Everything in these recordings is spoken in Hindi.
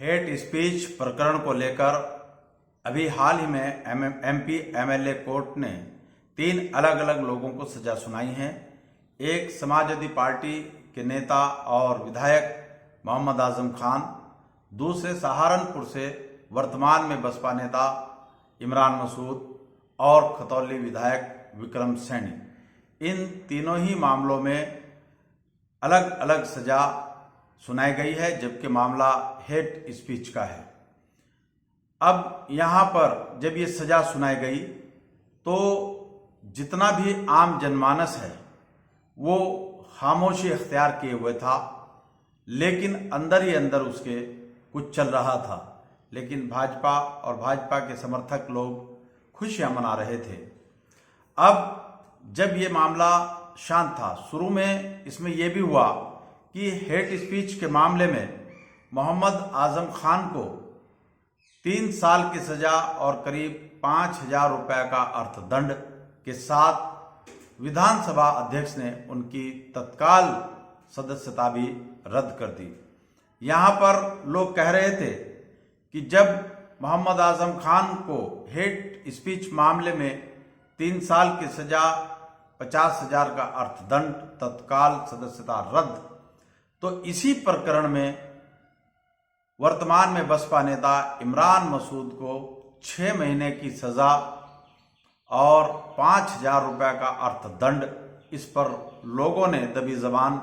हेट स्पीच प्रकरण को लेकर अभी हाल ही में एमपी एमएलए कोर्ट ने 3 अलग अलग लोगों को सजा सुनाई है। एक समाजवादी पार्टी के नेता और विधायक मोहम्मद आजम खान, दूसरे सहारनपुर से वर्तमान में बसपा नेता इमरान मसूद और खतौली विधायक विक्रम सैनी। इन तीनों ही मामलों में अलग अलग सजा सुनाई गई है, जबकि मामला हेट स्पीच का है। अब यहाँ पर जब ये सजा सुनाई गई तो जितना भी आम जनमानस है वो खामोशी अख्तियार किए हुए था, लेकिन अंदर ही अंदर उसके कुछ चल रहा था। लेकिन भाजपा और भाजपा के समर्थक लोग खुशियां मना रहे थे। अब जब ये मामला शांत था, शुरू में इसमें यह भी हुआ कि हेट स्पीच के मामले में मोहम्मद आजम खान को 3 साल की सजा और करीब 5,000 रुपए का अर्थदंड के साथ विधानसभा अध्यक्ष ने उनकी तत्काल सदस्यता भी रद्द कर दी। यहाँ पर लोग कह रहे थे कि जब मोहम्मद आजम खान को हेट स्पीच मामले में 3 साल की सजा, 50,000 का अर्थदंड, तत्काल सदस्यता रद्द, तो इसी प्रकरण में वर्तमान में बसपा नेता इमरान मसूद को 6 महीने की सजा और 5,000 रुपए का अर्थदंड, इस पर लोगों ने दबी जबान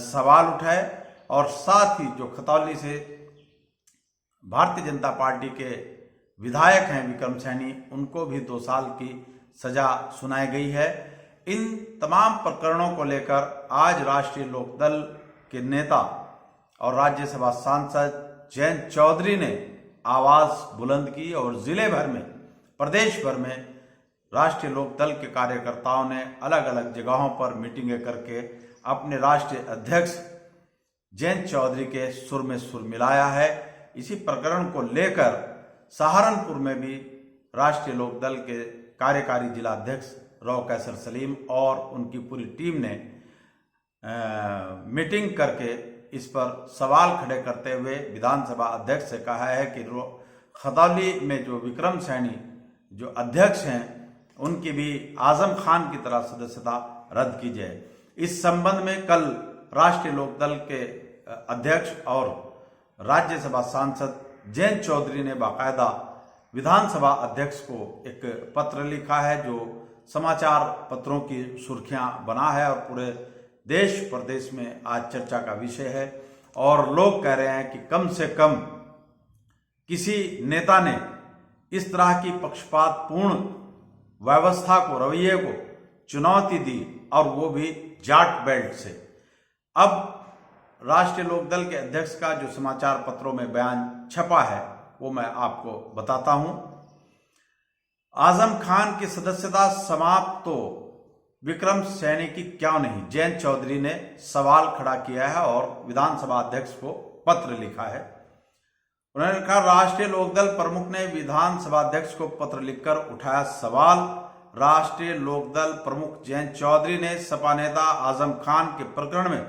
सवाल उठाए। और साथ ही जो खतौली से भारतीय जनता पार्टी के विधायक हैं विक्रम सैनी, उनको भी 2 साल की सजा सुनाई गई है। इन तमाम प्रकरणों को लेकर आज राष्ट्रीय लोकदल के नेता और राज्यसभा सांसद जयंत चौधरी ने आवाज बुलंद की और जिले भर में, प्रदेश भर में राष्ट्रीय लोकदल के कार्यकर्ताओं ने अलग अलग जगहों पर मीटिंगें करके अपने राष्ट्रीय अध्यक्ष जयंत चौधरी के सुर में सुर मिलाया है। इसी प्रकरण को लेकर सहारनपुर में भी राष्ट्रीय लोकदल के कार्यकारी जिला अध्यक्ष राव कैसर सलीम और उनकी पूरी टीम ने मीटिंग करके इस पर सवाल खड़े करते हुए विधानसभा अध्यक्ष से कहा है कि खतौली में जो विक्रम सैनी जो अध्यक्ष हैं, उनकी भी आजम खान की तरह सदस्यता रद्द की जाए। इस संबंध में कल राष्ट्रीय लोकदल के अध्यक्ष और राज्यसभा सांसद जयंत चौधरी ने बाकायदा विधानसभा अध्यक्ष को एक पत्र लिखा है, जो समाचार पत्रों की सुर्खियां बना है और पूरे देश प्रदेश में आज चर्चा का विषय है। और लोग कह रहे हैं कि कम से कम किसी नेता ने इस तरह की पक्षपातपूर्ण व्यवस्था को, रवैये को चुनौती दी, और वो भी जाट बेल्ट से। अब राष्ट्रीय लोकदल के अध्यक्ष का जो समाचार पत्रों में बयान छपा है वो मैं आपको बताता हूं। आजम खान की सदस्यता समाप्त तो विक्रम सैनी की क्यों नहीं, जयंत चौधरी ने सवाल खड़ा किया है और विधानसभा अध्यक्ष को पत्र लिखा है। उन्होंने कहा, राष्ट्रीय लोकदल प्रमुख ने विधानसभा अध्यक्ष को पत्र लिखकर उठाया सवाल। राष्ट्रीय लोकदल प्रमुख जयंत चौधरी ने सपा नेता आजम खान के प्रकरण में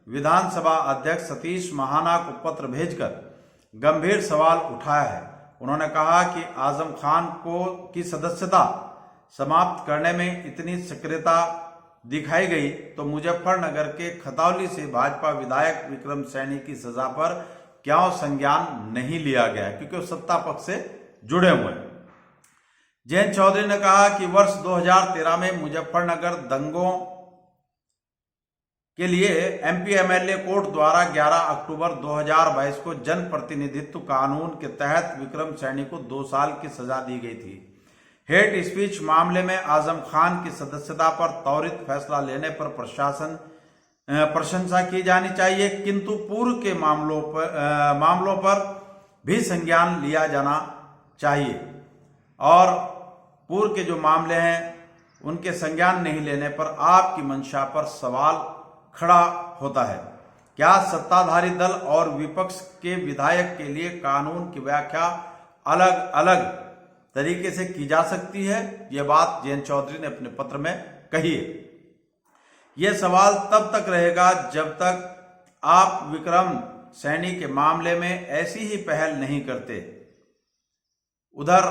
विधानसभा अध्यक्ष सतीश महाना को पत्र भेजकर गंभीर सवाल उठाया है। उन्होंने कहा कि आजम खान की सदस्यता समाप्त करने में इतनी सक्रियता दिखाई गई तो मुजफ्फरनगर के खतौली से भाजपा विधायक विक्रम सैनी की सजा पर क्यों संज्ञान नहीं लिया गया, क्योंकि वो सत्ता पक्ष से जुड़े हुए हैं। जयंत चौधरी ने कहा कि वर्ष 2013 में मुजफ्फरनगर दंगों के लिए एमपी एमएलए कोर्ट द्वारा 11 अक्टूबर 2022 को जन प्रतिनिधित्व कानून के तहत विक्रम सैनी को 2 साल की सजा दी गई थी। हेट स्पीच मामले में आजम खान की सदस्यता पर त्वरित फैसला लेने पर प्रशंसा की जानी चाहिए, किंतु पूर्व के मामलों पर भी संज्ञान लिया जाना चाहिए और पूर्व के जो मामले हैं उनके संज्ञान नहीं लेने पर आपकी मंशा पर सवाल खड़ा होता है। क्या सत्ताधारी दल और विपक्ष के विधायक के लिए कानून की व्याख्या अलग अलग तरीके से की जा सकती है? यह बात जयंत चौधरी ने अपने पत्र में कही है। यह सवाल तब तक रहेगा जब तक आप विक्रम सैनी के मामले में ऐसी ही पहल नहीं करते। उधर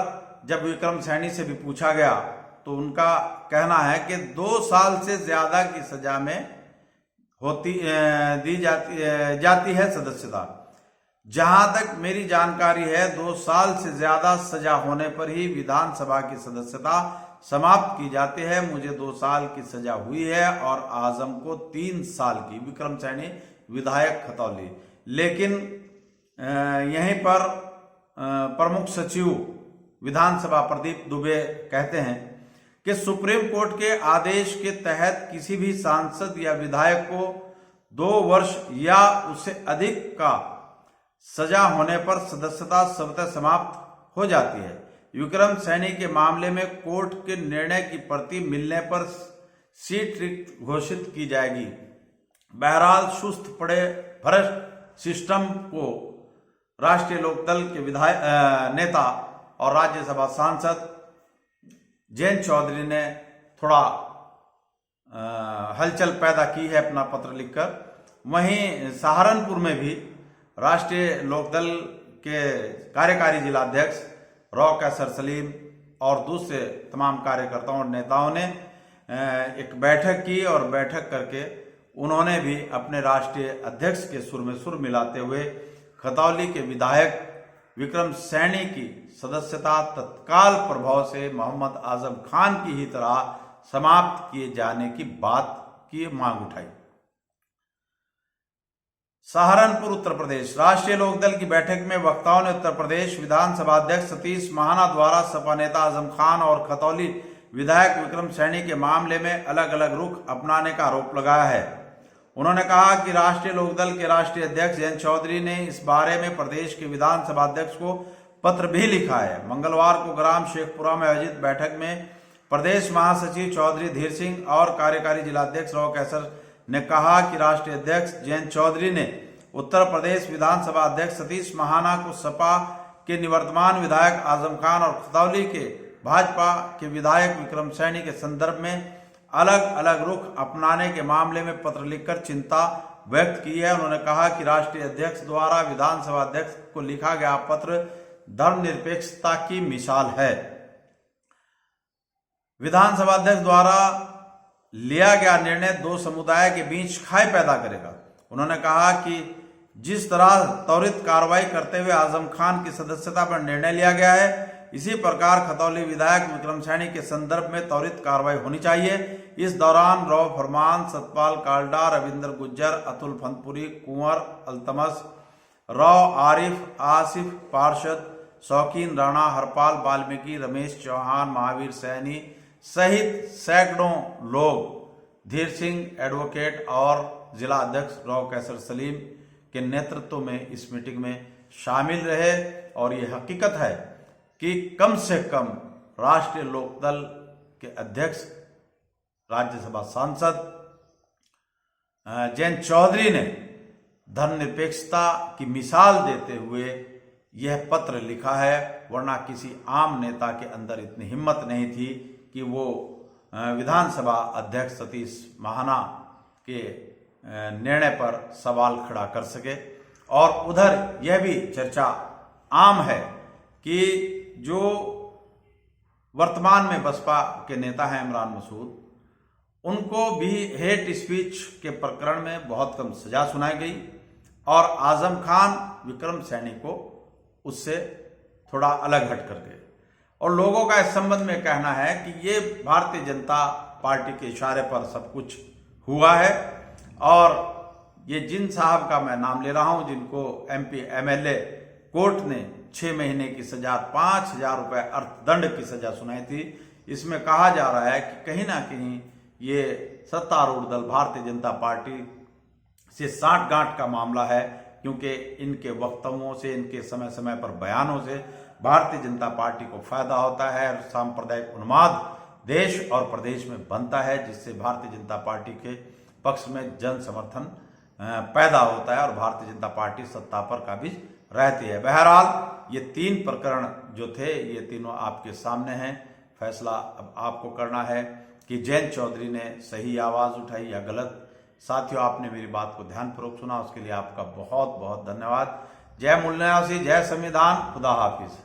जब विक्रम सैनी से भी पूछा गया तो उनका कहना है कि 2 साल से ज्यादा की सजा में दी जाती है सदस्यता। जहां तक मेरी जानकारी है 2 साल से ज्यादा सजा होने पर ही विधानसभा की सदस्यता समाप्त की जाती है। मुझे 2 साल की सजा हुई है और आजम को 3 साल की। विक्रम सैनी विधायक खतौली। लेकिन यहीं पर प्रमुख सचिव विधानसभा प्रदीप दुबे कहते हैं कि सुप्रीम कोर्ट के आदेश के तहत किसी भी सांसद या विधायक को 2 वर्ष या उससे अधिक का सजा होने पर सदस्यता स्वतः समाप्त हो जाती है। विक्रम सैनी के मामले में कोर्ट के निर्णय की प्रति मिलने पर सीट रिक्त घोषित की जाएगी। बहरहाल सुस्त पड़े भ्रष्ट सिस्टम को राष्ट्रीय लोकदल के विधायक नेता और राज्यसभा सांसद जयंत चौधरी ने थोड़ा हलचल पैदा की है अपना पत्र लिखकर। वहीं सहारनपुर में भी राष्ट्रीय लोकदल के कार्यकारी जिलाध्यक्ष रॉ कैसर सलीम और दूसरे तमाम कार्यकर्ताओं और नेताओं ने एक बैठक की और बैठक करके उन्होंने भी अपने राष्ट्रीय अध्यक्ष के सुर में सुर मिलाते हुए खतौली के विधायक विक्रम सैनी की सदस्यता तत्काल प्रभाव से मोहम्मद आजम खान की ही तरह समाप्त किए जाने की बात की मांग उठाई। सहारनपुर उत्तर प्रदेश। राष्ट्रीय लोकदल की बैठक में वक्ताओं ने उत्तर प्रदेश विधानसभा अध्यक्ष सतीश महाना द्वारा सपा नेता आजम खान और खतौली विधायक विक्रम सैनी के मामले में अलग अलग रुख अपनाने का आरोप लगाया है। उन्होंने कहा कि राष्ट्रीय लोकदल के राष्ट्रीय अध्यक्ष जयंत चौधरी ने इस बारे में प्रदेश के विधानसभा अध्यक्ष को पत्र भी लिखा है। मंगलवार को ग्राम शेखपुरा में आयोजित बैठक में प्रदेश महासचिव चौधरी धीर सिंह और कार्यकारी जिलाध्यक्ष रॉ कैसर ने कहा कि राष्ट्रीय अध्यक्ष जयंत चौधरी ने उत्तर प्रदेश विधानसभा अध्यक्ष सतीश महाना को सपा के निवर्तमान विधायक आजम खान और खतौली के भाजपा के विधायक विक्रम सैनी के संदर्भ में अलग अलग रुख अपनाने के मामले में पत्र लिखकर चिंता व्यक्त की है। उन्होंने कहा कि राष्ट्रीय अध्यक्ष द्वारा विधानसभा अध्यक्ष को लिखा गया पत्र धर्मनिरपेक्षता की मिसाल है। विधानसभा अध्यक्ष द्वारा लिया गया निर्णय 2 समुदाय के बीच खाई पैदा करेगा। उन्होंने कहा कि जिस तरह त्वरित कार्रवाई करते हुए आजम खान की सदस्यता पर निर्णय लिया गया है, इसी प्रकार खतौली विधायक विक्रम सैनी के संदर्भ में त्वरित कार्रवाई होनी चाहिए। इस दौरान रॉ फरमान, सतपाल काल्डा, रविंद्र गुज्जर, अतुल फनपुरी, कुंवर अल्तमस, रॉ आरिफ, आसिफ पार्षद, शौकीन राणा, हरपाल वाल्मीकि, रमेश चौहान, महावीर सैनी सहित सैकड़ों लोग धीर सिंह एडवोकेट और जिला अध्यक्ष रॉ कैसर सलीम के नेतृत्व में इस मीटिंग में शामिल रहे। और ये हकीकत है कि कम से कम राष्ट्रीय लोकदल के अध्यक्ष राज्यसभा सांसद जयंत चौधरी ने धर्मनिरपेक्षता की मिसाल देते हुए यह पत्र लिखा है, वरना किसी आम नेता के अंदर इतनी हिम्मत नहीं थी कि वो विधानसभा अध्यक्ष सतीश महाना के निर्णय पर सवाल खड़ा कर सके। और उधर यह भी चर्चा आम है कि जो वर्तमान में बसपा के नेता हैं इमरान मसूद, उनको भी हेट स्पीच के प्रकरण में बहुत कम सजा सुनाई गई और आजम खान विक्रम सैनी को उससे थोड़ा अलग हट कर गए। और लोगों का इस संबंध में कहना है कि ये भारतीय जनता पार्टी के इशारे पर सब कुछ हुआ है। और ये जिन साहब का मैं नाम ले रहा हूं, जिनको MP MLA कोर्ट ने 6 महीने की सजा, 5,000 रुपए अर्थदंड की सजा सुनाई थी, इसमें कहा जा रहा है कि कहीं ना कहीं ये सत्तारूढ़ दल भारतीय जनता पार्टी से साठगांठ का मामला है, क्योंकि इनके वक्तव्यों से, इनके समय समय पर बयानों से भारतीय जनता पार्टी को फायदा होता है। सांप्रदायिक उन्माद देश और प्रदेश में बनता है, जिससे भारतीय जनता पार्टी के पक्ष में जन समर्थन पैदा होता है और भारतीय जनता पार्टी सत्ता पर काबिज रहती है। बहरहाल ये 3 प्रकरण जो थे, ये तीनों आपके सामने हैं। फैसला अब आपको करना है कि जयंत चौधरी ने सही आवाज उठाई या गलत, साथियों, आपने मेरी बात को ध्यानपूर्वक सुना, उसके लिए आपका बहुत बहुत धन्यवाद। जय मूल निवासी, जय संविधान, खुदा हाफिज।